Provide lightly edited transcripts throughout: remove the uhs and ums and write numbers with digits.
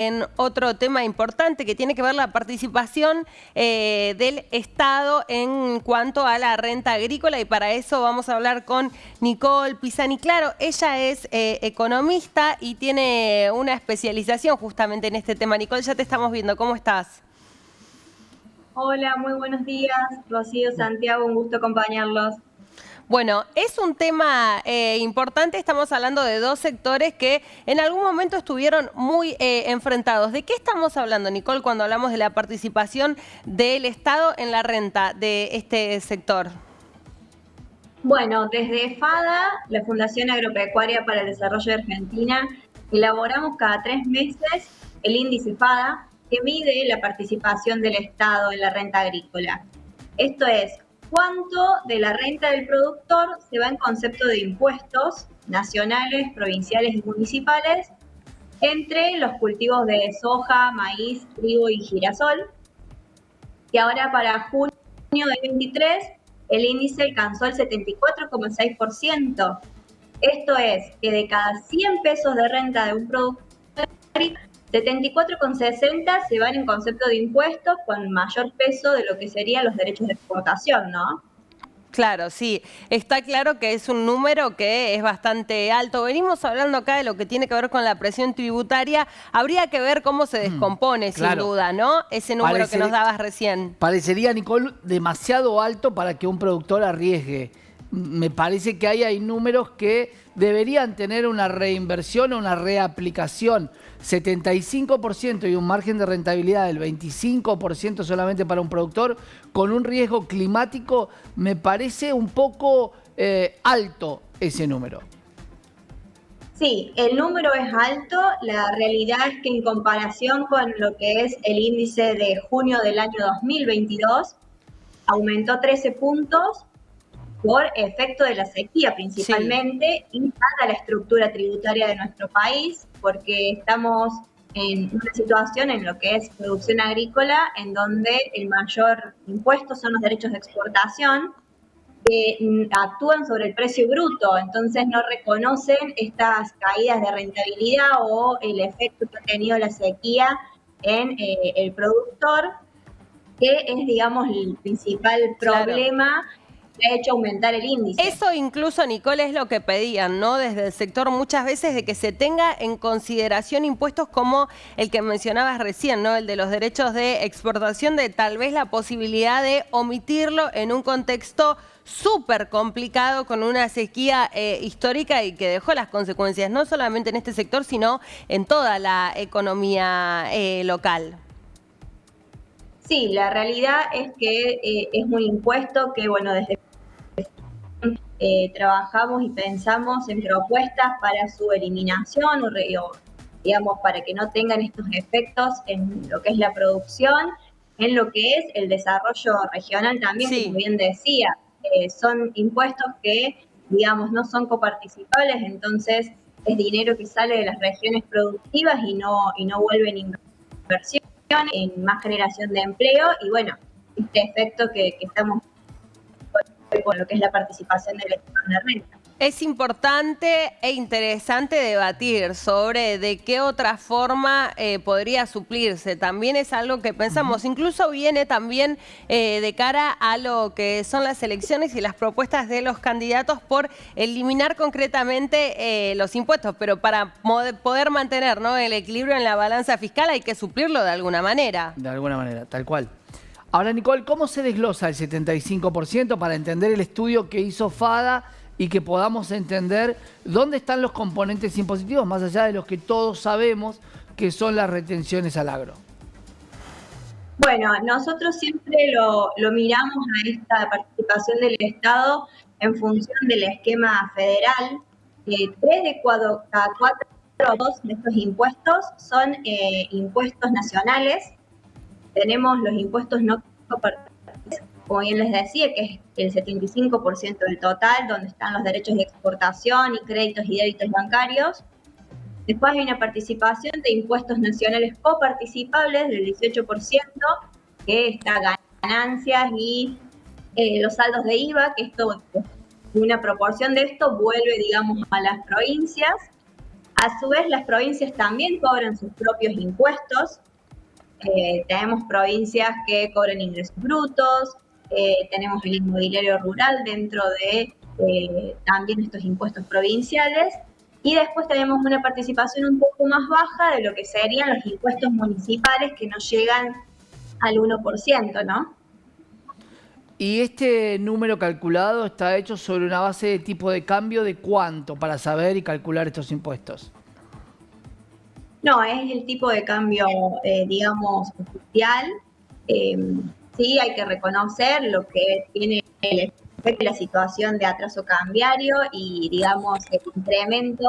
en otro tema importante que tiene que ver la participación del Estado en cuanto a la renta agrícola, y para eso vamos a hablar con Nicole Pisani. Claro, ella es economista y tiene una especialización justamente en este tema. Nicole, ya te estamos viendo, ¿cómo estás? Hola, muy buenos días, Rocío, Santiago, un gusto acompañarlos. Bueno, es un tema importante. Estamos hablando de dos sectores que en algún momento estuvieron muy enfrentados. ¿De qué estamos hablando, Nicole, cuando hablamos de la participación del Estado en la renta de este sector? Bueno, desde FADA, la Fundación Agropecuaria para el Desarrollo de Argentina, elaboramos cada 3 meses el índice FADA, que mide la participación del Estado en la renta agrícola. Esto es, cuánto de la renta del productor se va en concepto de impuestos nacionales, provinciales y municipales entre los cultivos de soja, maíz, trigo y girasol, que ahora para junio de 23 el índice alcanzó el 74,6%. Esto es que de cada 100 pesos de renta de un productor, 74,60 se van en concepto de impuestos, con mayor peso de lo que serían los derechos de exportación, ¿no? Claro, sí, está claro que es un número que es bastante alto. Venimos hablando acá de lo que tiene que ver con la presión tributaria. Habría que ver cómo se descompone, sin Claro, duda, ¿no? Ese número que nos dabas recién. parecería, Nicole, demasiado alto para que un productor arriesgue. Me parece que ahí hay números que deberían tener una reinversión o una reaplicación. 75% y un margen de rentabilidad del 25% solamente para un productor, con un riesgo climático, me parece un poco alto ese número. Sí, el número es alto, la realidad es que en comparación con lo que es el índice de junio del año 2022, aumentó 13 puntos por efecto de la sequía Sí. principalmente, y dada la estructura tributaria de nuestro país, porque estamos en una situación en lo que es producción agrícola, en donde el mayor impuesto son los derechos de exportación, que actúan sobre el precio bruto, entonces no reconocen estas caídas de rentabilidad o el efecto que ha tenido la sequía en el productor, que es, digamos, el principal Claro. problema que ha hecho aumentar el índice. Eso incluso, Nicole, es lo que pedían, ¿no? Desde el sector muchas veces, de que se tenga en consideración impuestos como el que mencionabas recién, ¿no? El de los derechos de exportación, de tal vez la posibilidad de omitirlo en un contexto súper complicado con una sequía histórica y que dejó las consecuencias no solamente en este sector, sino en toda la economía local. Sí, la realidad es que es un impuesto que, bueno, desde trabajamos y pensamos en propuestas para su eliminación o, digamos, para que no tengan estos efectos en lo que es la producción, en lo que es el desarrollo regional también, como Sí. bien decía. Son impuestos que, digamos, no son coparticipables, entonces es dinero que sale de las regiones productivas y no vuelve en inversión, en más generación de empleo, y bueno, este efecto que estamos con lo que es la participación del Estado en la renta. Es importante e interesante debatir sobre de qué otra forma podría suplirse. También es algo que pensamos. Incluso viene también de cara a lo que son las elecciones y las propuestas de los candidatos por eliminar concretamente los impuestos. Pero para poder mantener, ¿no?, el equilibrio en la balanza fiscal hay que suplirlo de alguna manera. De alguna manera, tal cual. Ahora, Nicole, ¿cómo se desglosa el 75% para entender el estudio que hizo FADA y que podamos entender dónde están los componentes impositivos, más allá de los que todos sabemos que son las retenciones al agro? Bueno, nosotros siempre lo miramos a esta participación del Estado en función del esquema federal. Tres de cada cuatro de estos impuestos son impuestos nacionales. Tenemos los impuestos no coparticipables, como bien les decía, que es el 75% del total, donde están los derechos de exportación y créditos y débitos bancarios. Después hay una participación de impuestos nacionales coparticipables del 18%, que está ganancias y los saldos de IVA, que esto, una proporción de esto vuelve, digamos, a las provincias. A su vez, las provincias también cobran sus propios impuestos. Tenemos provincias que cobran ingresos brutos, tenemos el inmobiliario rural dentro de también estos impuestos provinciales, y después tenemos una participación un poco más baja de lo que serían los impuestos municipales, que no llegan al 1%, ¿no? Y este número calculado está hecho sobre una base de tipo de cambio de cuánto para saber y calcular estos impuestos. No, es el tipo de cambio, digamos, oficial. Sí, hay que reconocer lo que tiene el efecto de la situación de atraso cambiario y, digamos, el incremento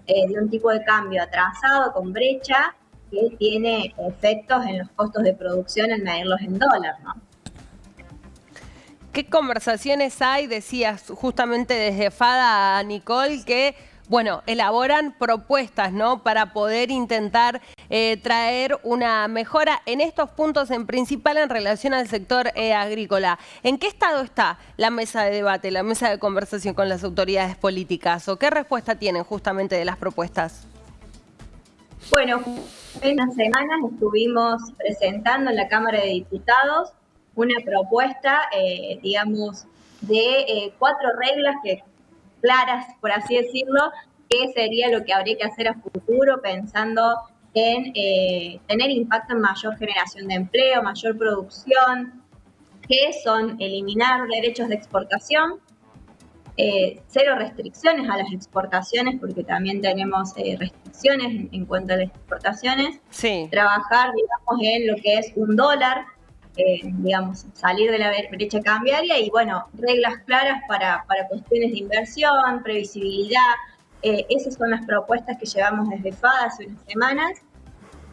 de un tipo de cambio atrasado con brecha que tiene efectos en los costos de producción al medirlos en dólar, ¿no? ¿Qué conversaciones hay? Decías justamente desde FADA a Nicole que, bueno, elaboran propuestas, ¿no? Para poder intentar traer una mejora en estos puntos en principal en relación al sector agrícola. ¿En qué estado está la mesa de debate, la mesa de conversación con las autoridades políticas? ¿O qué respuesta tienen justamente de las propuestas? Bueno, en unas semanas estuvimos presentando en la Cámara de Diputados una propuesta, digamos, de 4 reglas claras, por así decirlo, que sería lo que habría que hacer a futuro pensando en tener impacto en mayor generación de empleo, mayor producción, que son eliminar derechos de exportación, cero restricciones a las exportaciones, porque también tenemos restricciones en cuanto a las exportaciones. Sí. Trabajar, digamos, en lo que es un dólar, digamos, salir de la brecha cambiaria y, bueno, reglas claras para cuestiones de inversión, previsibilidad. Esas son las propuestas que llevamos desde FADA hace unas semanas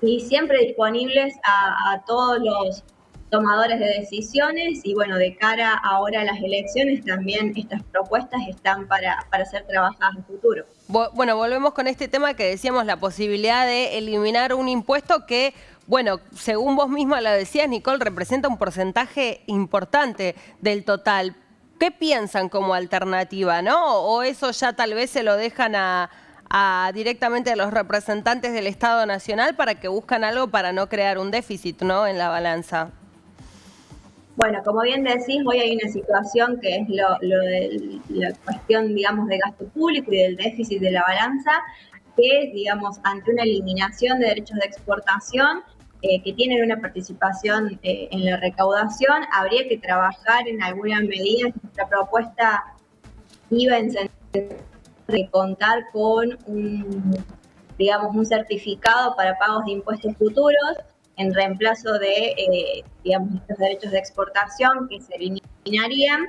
y siempre disponibles a todos los tomadores de decisiones y, bueno, de cara ahora a las elecciones también estas propuestas están para ser trabajadas en futuro. Bueno, volvemos con este tema que decíamos, la posibilidad de eliminar un impuesto que, bueno, según vos misma lo decías, Nicole, representa un porcentaje importante del total. ¿Qué piensan como alternativa, no? ¿O eso ya tal vez se lo dejan directamente a los representantes del Estado Nacional para que buscan algo para no crear un déficit, ¿no?, en la balanza? Bueno, como bien decís, hoy hay una situación que es lo de la cuestión, digamos, de gasto público y del déficit de la balanza, que, digamos, ante una eliminación de derechos de exportación que tienen una participación en la recaudación, habría que trabajar en alguna medida. Nuestra propuesta iba en sentido de contar con digamos, un certificado para pagos de impuestos futuros, en reemplazo de, digamos, estos derechos de exportación que se eliminarían.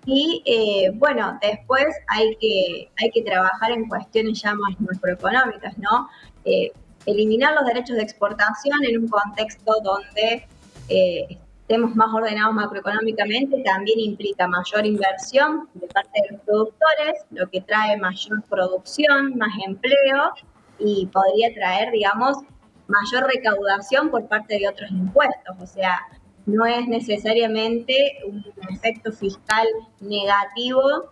Y, bueno, después hay que trabajar en cuestiones ya más macroeconómicas, ¿no? Eliminar los derechos de exportación en un contexto donde estemos más ordenados macroeconómicamente también implica mayor inversión de parte de los productores, lo que trae mayor producción, más empleo y podría traer, digamos, mayor recaudación por parte de otros impuestos. O sea, no es necesariamente un efecto fiscal negativo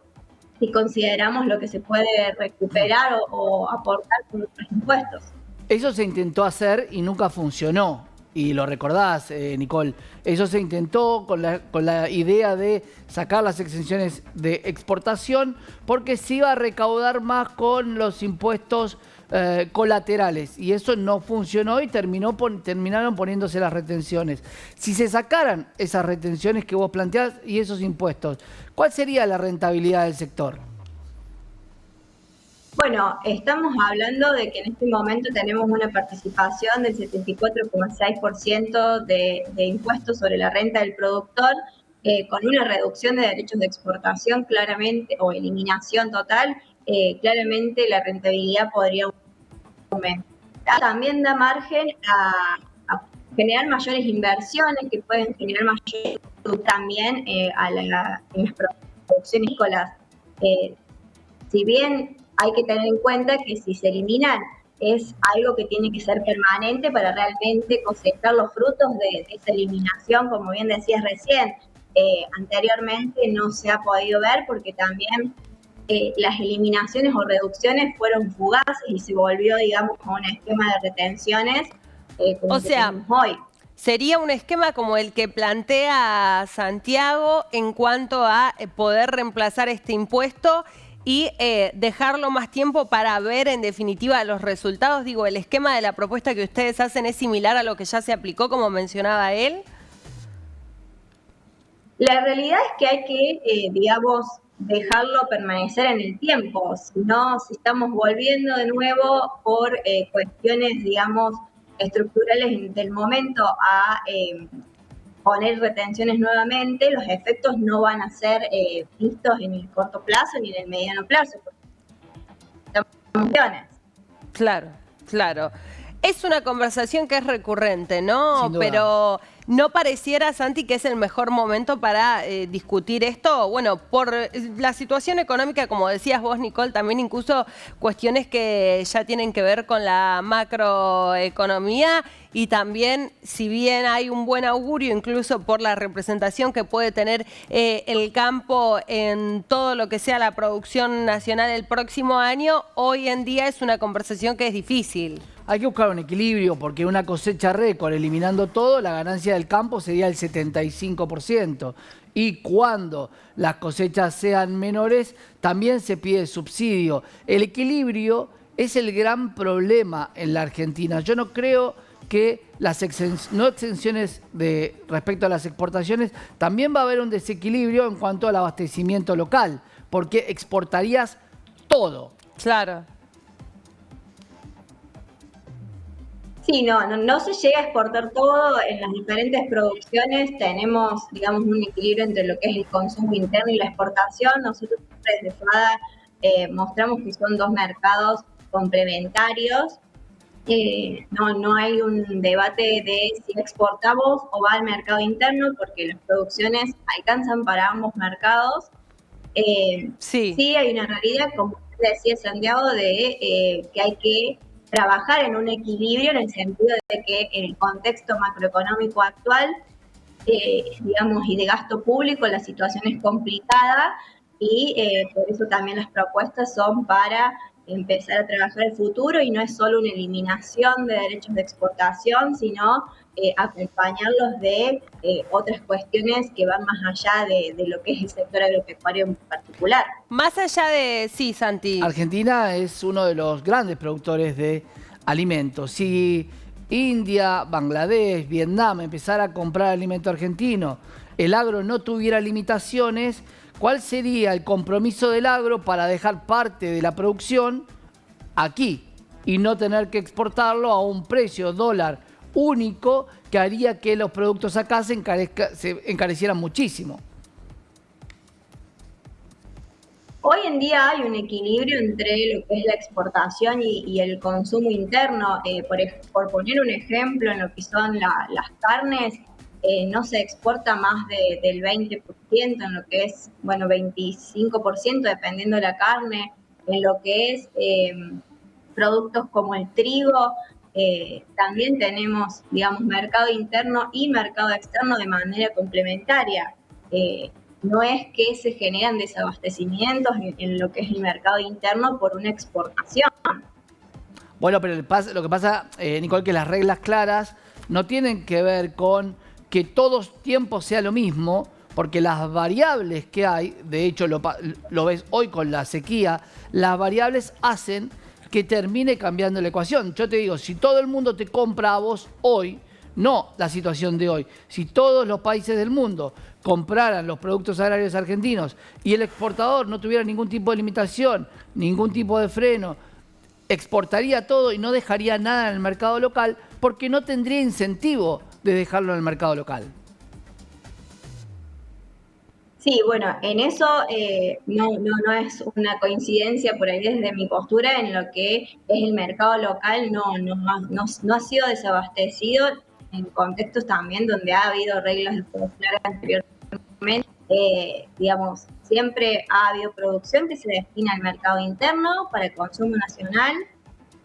si consideramos lo que se puede recuperar o aportar con otros impuestos. Eso se intentó hacer y nunca funcionó. Y lo recordás, Nicole. Eso se intentó con la idea de sacar las exenciones de exportación porque se iba a recaudar más con los impuestos colaterales. Y eso no funcionó y terminaron poniéndose las retenciones. Si se sacaran esas retenciones que vos planteás y esos impuestos, ¿cuál sería la rentabilidad del sector? Bueno, estamos hablando de que en este momento tenemos una participación del 74,6% de impuestos sobre la renta del productor, con una reducción de derechos de exportación claramente, o eliminación total, claramente la rentabilidad podría aumentar. También da margen a generar mayores inversiones que pueden generar mayor también en las producciones agrícolas. Si bien hay que tener en cuenta que si se eliminan es algo que tiene que ser permanente para realmente cosechar los frutos de esa eliminación, como bien decías recién. Anteriormente no se ha podido ver porque también las eliminaciones o reducciones fueron fugaces y se volvió, digamos, a un esquema de retenciones como O el que sea, tenemos hoy. sería un esquema como el que plantea Santiago en cuanto a poder reemplazar este impuesto y dejarlo más tiempo para ver en definitiva los resultados. Digo, el esquema de la propuesta que ustedes hacen es similar a lo que ya se aplicó, como mencionaba él. La realidad es que hay que, digamos, dejarlo permanecer en el tiempo, si no, si estamos volviendo de nuevo por cuestiones, digamos, estructurales del momento a poner retenciones nuevamente, los efectos no van a ser vistos en el corto plazo ni en el mediano plazo, porque estamos. Claro, claro. Es una conversación que es recurrente, ¿no? Sin duda. Pero ¿no pareciera, Santi, que es el mejor momento para discutir esto? Bueno, por la situación económica, como decías vos, Nicole, también incluso cuestiones que ya tienen que ver con la macroeconomía y también, si bien hay un buen augurio, incluso por la representación que puede tener el campo en todo lo que sea la producción nacional el próximo año, hoy en día es una conversación que es difícil. Hay que buscar un equilibrio porque una cosecha récord, eliminando todo, la ganancia del campo sería el 75%. Y cuando las cosechas sean menores, también se pide subsidio. El equilibrio es el gran problema en la Argentina. Yo no creo que las no exenciones respecto a las exportaciones, también va a haber un desequilibrio en cuanto al abastecimiento local, porque exportarías todo. Claro. Sí, no se llega a exportar todo. En las diferentes producciones tenemos, digamos, un equilibrio entre lo que es el consumo interno y la exportación. Nosotros desde FADA mostramos que son dos mercados complementarios. No hay un debate de si exportamos o va al mercado interno, porque las producciones alcanzan para ambos mercados. Sí hay una realidad, como decía Santiago, de que hay que trabajar en un equilibrio en el sentido de que en el contexto macroeconómico actual, digamos, y de gasto público, la situación es complicada y por eso también las propuestas son para empezar a trabajar el futuro y no es solo una eliminación de derechos de exportación, sino acompañarlos de otras cuestiones que van más allá de lo que es el sector agropecuario en particular. Más allá de... Sí, Santi. Argentina es uno de los grandes productores de alimentos. Si India, Bangladesh, Vietnam empezara a comprar alimento argentino, el agro no tuviera limitaciones, ¿cuál sería el compromiso del agro para dejar parte de la producción aquí y no tener que exportarlo a un precio dólar único que haría que los productos acá se encarecieran muchísimo? Hoy en día hay un equilibrio entre lo que es la exportación y el consumo interno. Por poner un ejemplo, en lo que son las carnes, no se exporta más del 20%, en lo que es, bueno, 25% dependiendo de la carne, en lo que es productos como el trigo, también tenemos, digamos, mercado interno y mercado externo de manera complementaria. No es que se generan desabastecimientos en lo que es el mercado interno por una exportación. Bueno, pero lo que pasa, Nicole, que las reglas claras no tienen que ver con que todos tiempos sea lo mismo, porque las variables que hay, de hecho lo ves hoy con la sequía, las variables hacen que termine cambiando la ecuación. Yo te digo, si todo el mundo te compra a vos hoy, no la situación de hoy, si todos los países del mundo compraran los productos agrarios argentinos y el exportador no tuviera ningún tipo de limitación, ningún tipo de freno, exportaría todo y no dejaría nada en el mercado local porque no tendría incentivo de dejarlo en el mercado local. Sí, bueno, en eso no es una coincidencia por ahí desde mi postura en lo que es el mercado local, no ha sido desabastecido en contextos también donde ha habido reglas de producción anteriormente. Digamos, siempre ha habido producción que se destina al mercado interno para el consumo nacional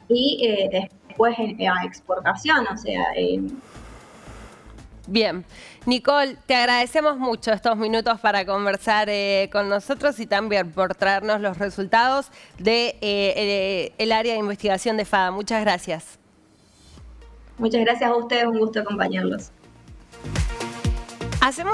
y después a exportación, o sea, Bien, Nicole, te agradecemos mucho estos minutos para conversar con nosotros y también por traernos los resultados de el área de investigación de FADA. Muchas gracias. Muchas gracias a ustedes, un gusto acompañarlos. Hacemos